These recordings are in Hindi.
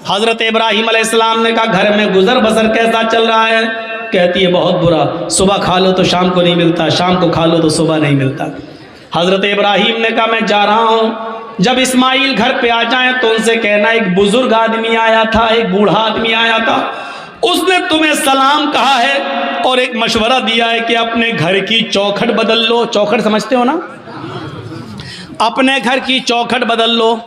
हज़रत इब्राहीम अलैहिस्सलाम ने कहा घर में गुजर बसर कैसा चल रहा है? कहती है बहुत बुरा, सुबह खा लो तो शाम को नहीं मिलता, शाम को खा लो तो सुबह नहीं मिलता। हज़रत इब्राहीम ने कहा मैं जा रहा हूँ, जब इस्माइल घर पे आ जाए तो उनसे कहना एक बुजुर्ग आदमी आया था, एक बूढ़ा आदमी आया था, उसने तुम्हें सलाम कहा है और एक मशवरा दिया है कि अपने घर की चौखट बदल लो। चौखट समझते हो ना? अपने घर की चौखट बदल लो।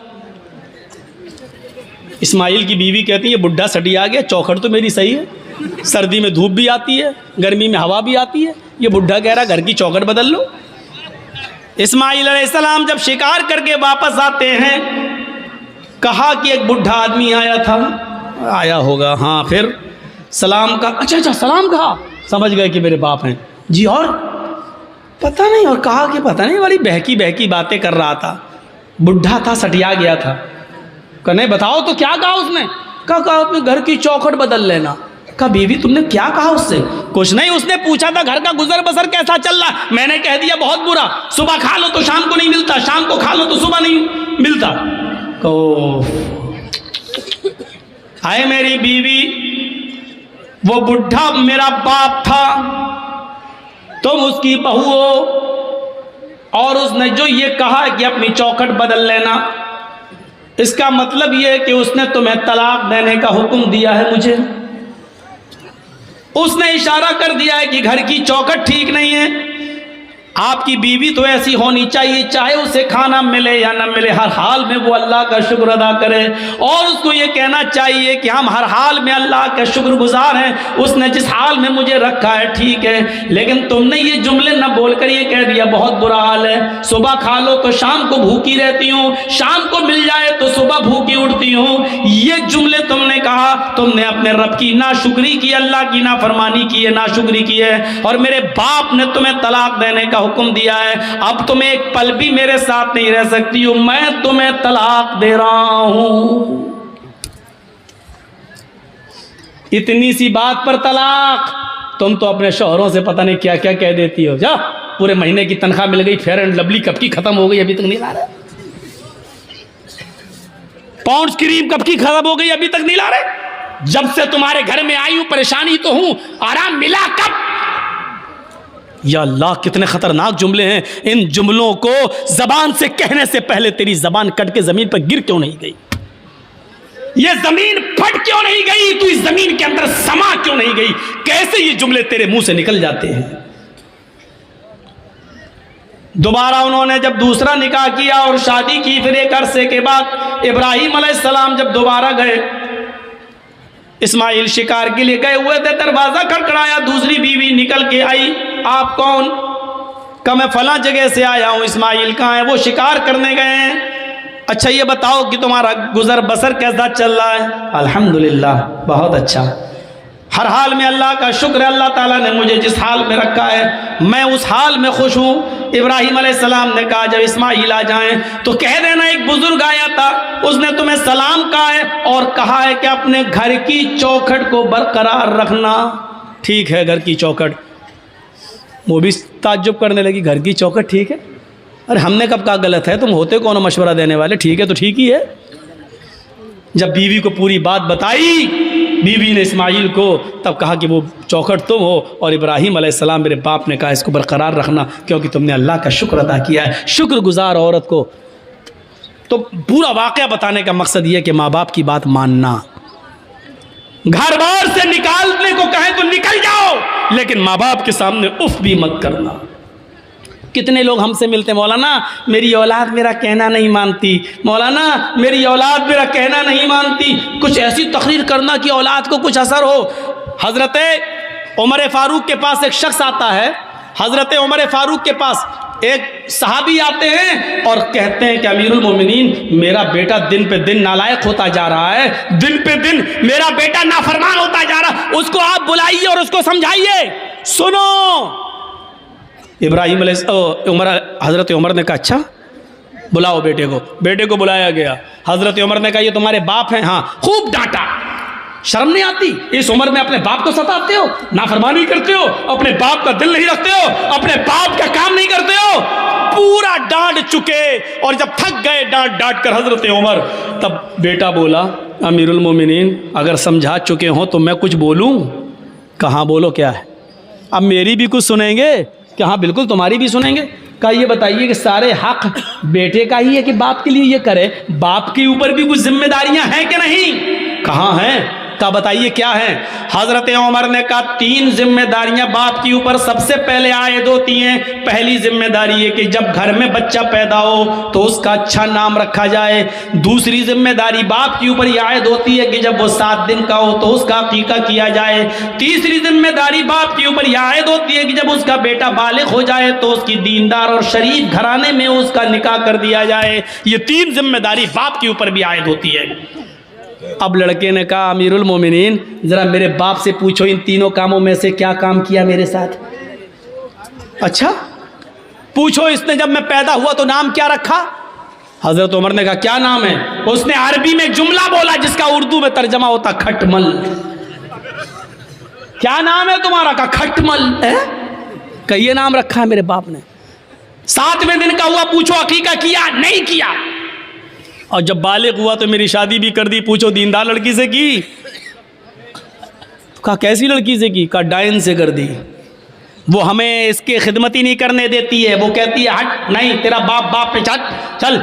इस्माइल की बीवी कहती है बुढ़ा सटी आ गया, चौखट तो मेरी सही है, सर्दी में धूप भी आती है, गर्मी में हवा भी आती है, ये बुढ़ा कह रहा घर की चौखट बदल लो। इस्माइल अलैहिस्सलाम जब शिकार करके वापस आते हैं, कहा कि एक बुढ़ा आदमी आया था। आया होगा, हाँ, फिर सलाम का, अच्छा सलाम कहा, समझ गए कि मेरे बाप हैं जी, और पता नहीं, और कहा कि पता नहीं, वाली बहकी बहकी बातें कर रहा था, बुढ़ा था, सटिया गया था। नहीं बताओ तो क्या कहा उसने? कहा अपने घर की चौखट बदल लेना। कहा बीवी तुमने क्या कहा उससे? कुछ नहीं, उसने पूछा था घर का गुजर बसर कैसा चल रहा, मैंने कह दिया बहुत बुरा, सुबह खा लो तो शाम को नहीं मिलता, शाम को खा लो तो सुबह नहीं मिलता। कहो आए मेरी बीवी, वो बुढ़ा मेरा बाप था, तुम उसकी बहू हो, और उसने जो ये कहा कि अपनी चौखट बदल लेना, इसका मतलब ये है कि उसने तुम्हें तलाक देने का हुक्म दिया है मुझे। उसने इशारा कर दिया है कि घर की चौखट ठीक नहीं है। आपकी बीवी तो ऐसी होनी चाहिए, चाहे उसे खाना मिले या न मिले, हर हाल में वो अल्लाह का शुक्र अदा करे, और उसको ये कहना चाहिए कि हम हर हाल में अल्लाह के शुक्रगुजार हैं, उसने जिस हाल में मुझे रखा है ठीक है। लेकिन तुमने ये जुमले न बोलकर ये कह दिया बहुत बुरा हाल है, सुबह खा लो तो शाम को भूखी रहती हूँ, शाम को मिल जाए तो सुबह भूखी उठती हूँ। ये जुमले तुमने कहा, तुमने अपने रब की नाशुक्री की, अल्लाह की नाफरमानी की है, नाशुक्री की है, और मेरे बाप ने तुम्हें तलाक देने का हुक्म दिया है। अब तुम एक पल भी मेरे साथ नहीं रह सकती हो, मैं तुम्हें तलाक दे रहा हूं। इतनी सी बात पर तलाक? तुम तो अपने शौहरों से पता नहीं क्या क्या कह देती हो। जा, पूरे महीने की तनख्वाह मिल गई, फेयर एंड लवली कब की खत्म हो गई, अभी तक नहीं ला रहे, पाउंड्स क्रीम कब की खत्म हो गई, अभी तक नहीं ला रहे। जब से तुम्हारे घर में आई हूं परेशानी तो हूं, आराम मिला कब? या अल्लाह कितने खतरनाक जुमले हैं। इन जुमलों को जबान से कहने से पहले तेरी जबान कट के जमीन पर गिर क्यों नहीं गई? ये जमीन फट क्यों नहीं गई? तू इस जमीन के अंदर समा क्यों नहीं गई? कैसे ये जुमले तेरे मुंह से निकल जाते हैं? दोबारा उन्होंने जब दूसरा निकाह किया और शादी की, फिर एक अरसे के बाद इब्राहीम अलैहिस्सलाम जब दोबारा गए, इस्माइल शिकार के लिए गए हुए थे, दरवाजा खड़खड़ाया, दूसरी बीवी निकल के आई। आप कौन? कहा मैं फला जगह से आया हूं। इस्माइल कहाँ है? वो शिकार करने गए हैं। अच्छा ये बताओ कि तुम्हारा गुजर बसर कैसा चल रहा है? अल्हम्दुलिल्लाह बहुत अच्छा, हर हाल में अल्लाह का शुक्र है, अल्लाह ताला ने मुझे जिस हाल में रखा है मैं उस हाल में खुश हूँ। इब्राहीम अलैहिस्सलाम ने कहा जब इस्माइल आ जाएं तो कह देना एक बुजुर्ग आया था, उसने तुम्हें सलाम कहा है और कहा है कि अपने घर की चौखट को बरकरार रखना। ठीक है, घर की चौखट। वो भी ताज्जुब करने लगी, घर की चौखट ठीक है? अरे हमने कब कहा गलत है? तुम होते कौन मशवरा देने वाले? ठीक है तो ठीक ही है। जब बीवी को पूरी बात बताई बीवी ने इस्माइल को, तब कहा कि वो चौखट तुम हो, और इब्राहीम अलैहिस्सलाम मेरे बाप ने कहा इसको बरकरार रखना क्योंकि तुमने अल्लाह का शुक्र अदा किया है। शुक्रगुजार औरत को तो पूरा वाक़या बताने का मकसद ये कि माँ बाप की बात मानना। घर बार से निकालने को कहें तो निकल जाओ, लेकिन माँ बाप के सामने उफ भी मत करना। कितने लोग हमसे मिलते, मौलाना मेरी औलाद मेरा कहना नहीं मानती, मौलाना मेरी औलाद मेरा कहना नहीं मानती। कुछ ऐसी तकरीर करना कि औलाद को कुछ असर हो। हज़रत उमर फारूक के पास एक शख्स आता है, हज़रत उमर फारूक के पास एक सहाबी आते हैं और कहते हैं कि अमीरुल मोमिनीन मेरा बेटा दिन पे दिन नालायक होता जा रहा है, दिन पे दिन मेरा बेटा नाफरमान होता जा रहा, उसको आप बुलाइए और उसको समझाइए। सुनो, इब्राहीम हज़रत उमर ने कहा अच्छा बुलाओ बेटे को। बेटे को बुलाया गया। हज़रत उमर ने कहा ये तुम्हारे बाप हैं? हाँ। खूब डांटा, शर्म नहीं आती? इस उम्र में अपने बाप को सताते हो, नाफरमानी करते हो, अपने बाप का दिल नहीं रखते हो, अपने बाप का काम नहीं करते हो। पूरा डांट चुके और जब थक गए डांट डांट कर हज़रत उमर, तब बेटा बोला अमीरुल मोमिनीन, अगर समझा चुके हो तो मैं कुछ बोलूं? कहाँ बोलो क्या है? अब मेरी भी कुछ सुनेंगे कि हाँ बिल्कुल तुम्हारी भी सुनेंगे। कहा ये बताइए कि सारे हक बेटे का ही है कि बाप के लिए ये करे? बाप के ऊपर भी कुछ जिम्मेदारियां हैं कि नहीं? कहाँ हैं? का बताइए क्या है? हजरत उमर ने कहा 3 जिम्मेदारियां बाप के ऊपर सबसे पहले आयद होती हैं। पहली जिम्मेदारी है कि जब घर में बच्चा पैदा हो तो उसका अच्छा नाम रखा जाए। दूसरी जिम्मेदारी बाप के ऊपर यह आयद होती है कि जब वो 7 दिन का हो तो उसका अकीका किया जाए। तीसरी जिम्मेदारी बाप के ऊपर यह आयद होती है कि जब उसका बेटा बालिग हो जाए तो उसकी दीनदार और शरीफ घराने में उसका निकाह कर दिया जाए। ये 3 जिम्मेदारी बाप के ऊपर भी आयद होती है। अब लड़के ने कहा अमीरुल मोमिनीन, जरा मेरे बाप से पूछो इन तीनों कामों में से क्या काम किया मेरे साथ? अच्छा पूछो, इसने जब मैं पैदा हुआ तो नाम क्या रखा? हजरत उमर ने कहा क्या नाम है? उसने अरबी में एक जुमला बोला जिसका उर्दू में तर्जमा होता खटमल। क्या नाम है तुम्हारा? का खटमल है। कहिए नाम रखा है मेरे बाप ने। 7वें दिन का हुआ, पूछो अकीका किया? नहीं किया। और जब बालिग हुआ तो मेरी शादी भी कर दी, पूछो दीनदार लड़की से की? तो कहा कैसी लड़की से की? कहा डाइन से कर दी। वो हमें इसकी खिदमत ही नहीं करने देती है, वो कहती है हट, नहीं तेरा बाप बाप पे चल,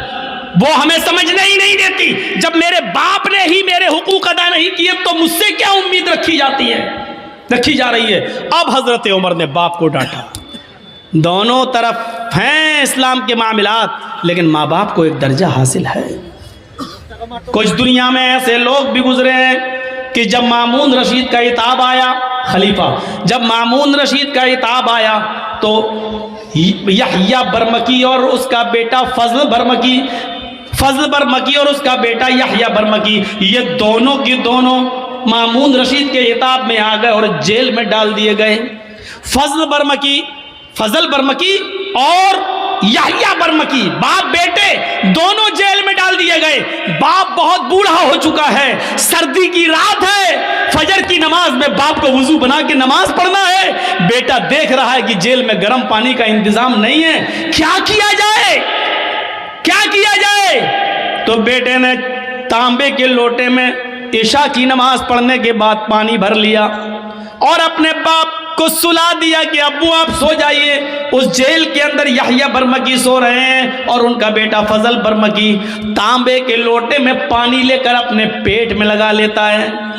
वो हमें समझने ही नहीं देती। जब मेरे बाप ने ही मेरे हुकूक अदा नहीं किए तो मुझसे क्या उम्मीद रखी जा रही है? अब हजरत उमर ने बाप को डांटा। दोनों तरफ हैं इस्लाम के मामलात, लेकिन माँ बाप को एक दर्जा हासिल है। कुछ दुनिया में ऐसे लोग भी गुजरे हैं कि जब मामून रशीद का इताब आया, खलीफा जब मामून रशीद का इताब आया तो यहया बरमकी और उसका बेटा फजल बरमकी और उसका बेटा यहया बरमकी, ये दोनों के दोनों मामून रशीद के इताब में आ गए और जेल में डाल दिए गए। फजल बरमकी और यहया बरमकी, बाप बेटे दोनों जेल में डाल दिए गए। बाप बहुत बूढ़ा हो चुका है, सर्दी की रात है, फजर की नमाज में बाप को वुजू बना के नमाज पढ़ना है। बेटा देख रहा है कि जेल में गर्म पानी का इंतजाम नहीं है, क्या किया जाए? तो बेटे ने तांबे के लोटे में इशा की नमाज पढ़ने के बाद पानी भर लिया और अपने बाप को सुला दिया कि अब्बू आप सो जाइए। उस जेल के अंदर यहया बरमकी सो रहे हैं और उनका बेटा फजल बरमकी तांबे के लोटे में पानी लेकर अपने पेट में लगा लेता है।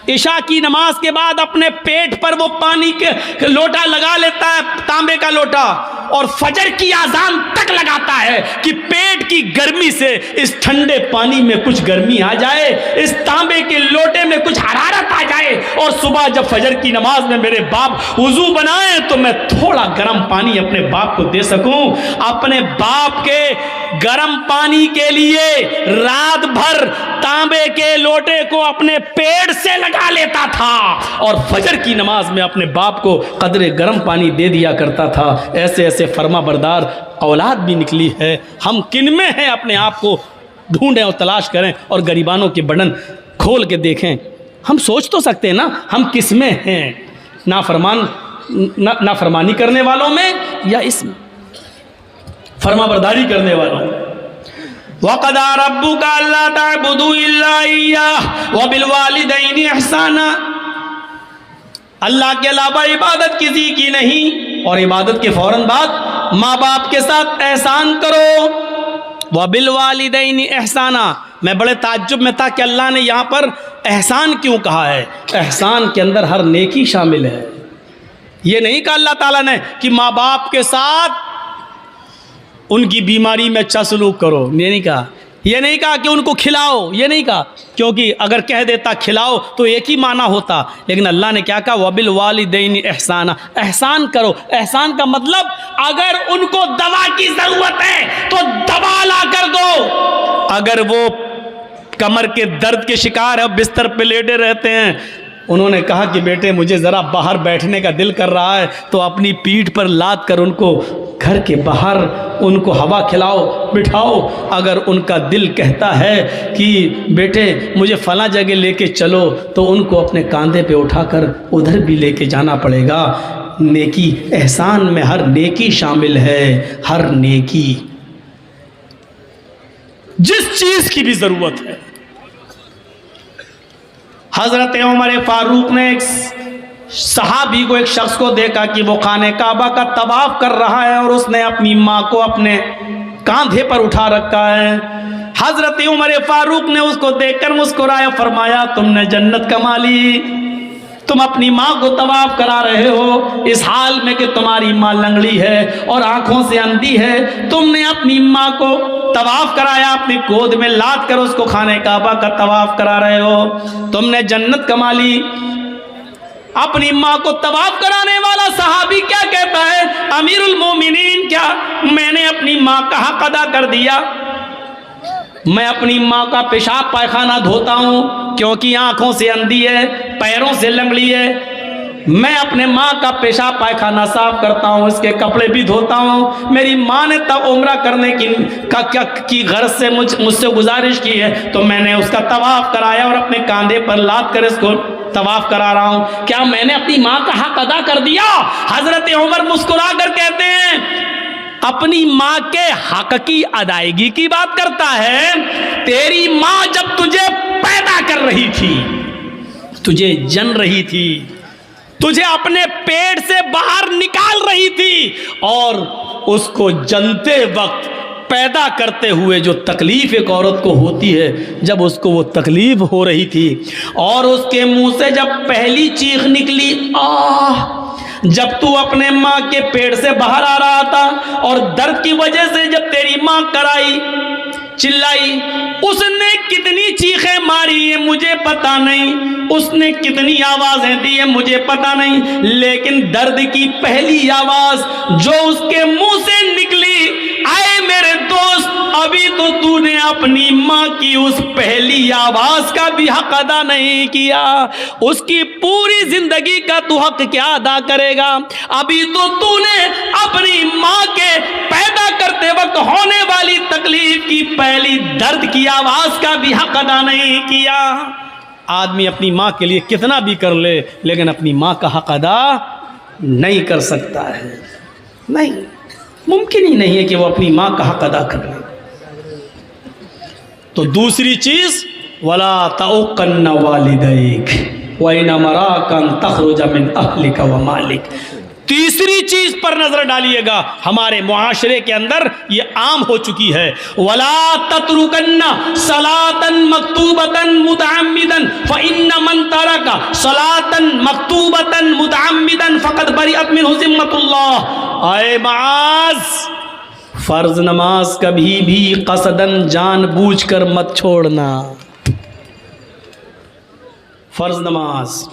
इशा की नमाज के बाद अपने पेट पर वो पानी के लोटा लगा लेता है, तांबे का लोटा, और फजर की आजान तक लगाता है कि पेट की गर्मी से इस ठंडे पानी में कुछ गर्मी आ जाए, इस तांबे के लोटे में कुछ हरारत आ जाए, और सुबह जब फजर की नमाज में मेरे बाप वुजू बनाए तो मैं थोड़ा गर्म पानी अपने बाप को दे सकूं। अपने बाप के गर्म पानी के लिए रात भर तांबे के लोटे को अपने पेट से लगा लेता था और फजर की नमाज में अपने बाप को कदरे गर्म पानी दे दिया करता था। ऐसे ऐसे फर्मा बरदार औलाद भी निकली है। हम किन में हैं अपने आप को ढूंढें और तलाश करें और गरीबानों के बटन खोल के देखें। हम सोच तो सकते हैं ना हम किस में हैं, नाफरमानी करने वालों में या इसमें फर्मा बरदारी करने वालों में। वक़दा रब्बुका अल्ला ताबुदू इल्ला इय्याह व बिल वालिदैनि इहसाना, अल्लाह के अलावा इबादत किसी की नहीं और इबादत के फौरन बाद माँ बाप के साथ एहसान करो। व बिल वालिदैनि इहसाना, मैं बड़े ताज्जुब में था कि अल्लाह ने यहाँ पर एहसान क्यों कहा है। एहसान के अंदर हर नेकी शामिल है। ये नहीं कहा अल्लाह ताला ने कि माँ बाप के साथ उनकी बीमारी में अच्छा सलूक करो, ये नहीं कहा। ये नहीं कहा कि उनको खिलाओ, ये नहीं कहा, क्योंकि अगर कह देता खिलाओ तो एक ही माना होता। लेकिन अल्लाह ने क्या कहा, वबिल वालिदैनि एहसाना, एहसान करो। एहसान का मतलब अगर उनको दवा की ज़रूरत है तो दवा ला कर दो। अगर वो कमर के दर्द के शिकार है, बिस्तर पे लेटे रहते हैं, उन्होंने कहा कि बेटे मुझे ज़रा बाहर बैठने का दिल कर रहा है, तो अपनी पीठ पर लाद कर उनको घर के बाहर उनको हवा खिलाओ, बिठाओ। अगर उनका दिल कहता है कि बेटे मुझे फ़लाँ जगह लेके चलो, तो उनको अपने कंधे पे उठाकर उधर भी लेके जाना पड़ेगा। नेकी, एहसान में हर नेकी शामिल है। हर नेकी, जिस चीज़ की भी ज़रूरत है हजरत उमर फारूक ने एक सहाबी को, एक शख्स को देखा कि वो खाने काबा का तवाफ कर रहा है और उसने अपनी माँ को अपने कांधे पर उठा रखा है। हजरत उमर फारूक ने उसको देखकर मुस्कुराया, फरमाया तुमने जन्नत कमा ली, तुम अपनी माँ को तवाफ करा रहे हो इस हाल में कि तुम्हारी माँ लंगड़ी है और आंखों से अंधी है। तुमने अपनी माँ को तवाफ कराया, अपनी गोद में लाद कर उसको खाने काबा का तवाफ करा रहे हो, तुमने जन्नत कमा ली। अपनी माँ को तवाफ कराने वाला सहाबी क्या कहता है, अमीरुल मोमिनीन, क्या मैंने अपनी माँ का हक अदा कर दिया? मैं अपनी माँ का पेशाब पायखाना धोता हूँ क्योंकि आंखों से अंधी है, पैरों से लंगड़ी है। मैं अपने माँ का पेशाब पायखाना साफ करता हूँ, इसके कपड़े भी धोता हूँ। मेरी माँ ने तब उम्रा करने की गर्ज से मुझसे गुजारिश की है तो मैंने उसका तवाफ कराया और अपने कांधे पर लाद कर इसको तवाफ करा रहा हूँ। क्या मैंने अपनी माँ का हक अदा कर दिया? हजरत उमर मुस्कुरा कर कहते हैं, अपनी माँ के हक की अदायगी की बात करता है। तेरी माँ जब तुझे पैदा कर रही थी, तुझे जन रही थी, तुझे अपने पेट से बाहर निकाल रही थी और उसको जनते वक्त पैदा करते हुए जो तकलीफ एक औरत को होती है, जब उसको वो तकलीफ हो रही थी और उसके मुंह से जब पहली चीख निकली, आह, जब तू अपने माँ के पेट से बाहर आ रहा था और दर्द की वजह से जब तेरी माँ कराई, चिल्लाई, उसने कितनी चीखें मारी है मुझे पता नहीं, उसने कितनी आवाजें दी है मुझे पता नहीं, लेकिन दर्द की पहली आवाज जो उसके मुंह से निकली, आए मेरे दोस्त, अभी तो तूने अपनी माँ की उस पहली आवाज का भी हक अदा नहीं किया, उसकी पूरी जिंदगी का तू हक क्या अदा करेगा? अभी तो तूने अपनी माँ के पैदा करते वक्त होने वाली तकलीफ की पहली दर्द की आवाज का भी हक अदा नहीं किया। आदमी अपनी माँ के लिए कितना भी कर ले, लेकिन अपनी माँ का हक अदा नहीं कर सकता है। नहीं, मुमकिन ही नहीं है कि वो अपनी माँ का हक अदा कर ले। तो दूसरी चीज, वला तउक्कन वालिदैक व इन मराकन तखरुज मिन अहलिक व मालिक। तीसरी चीज पर नजर डालिएगा, हमारे मुआशरे के अंदर ये आम हो चुकी है, वला ततरुकन्ना सलातन मक्तूबतन मुतअम्मिदन फइन्न मन तरका सलातन मक्तूबतन मुतअम्मिदन फक़द बरिअत मिन्हु ज़िम्मतुल्लाह। आए माज, फर्ज नमाज कभी भी कसदन जानबूझकर मत छोड़ना। फर्ज नमाज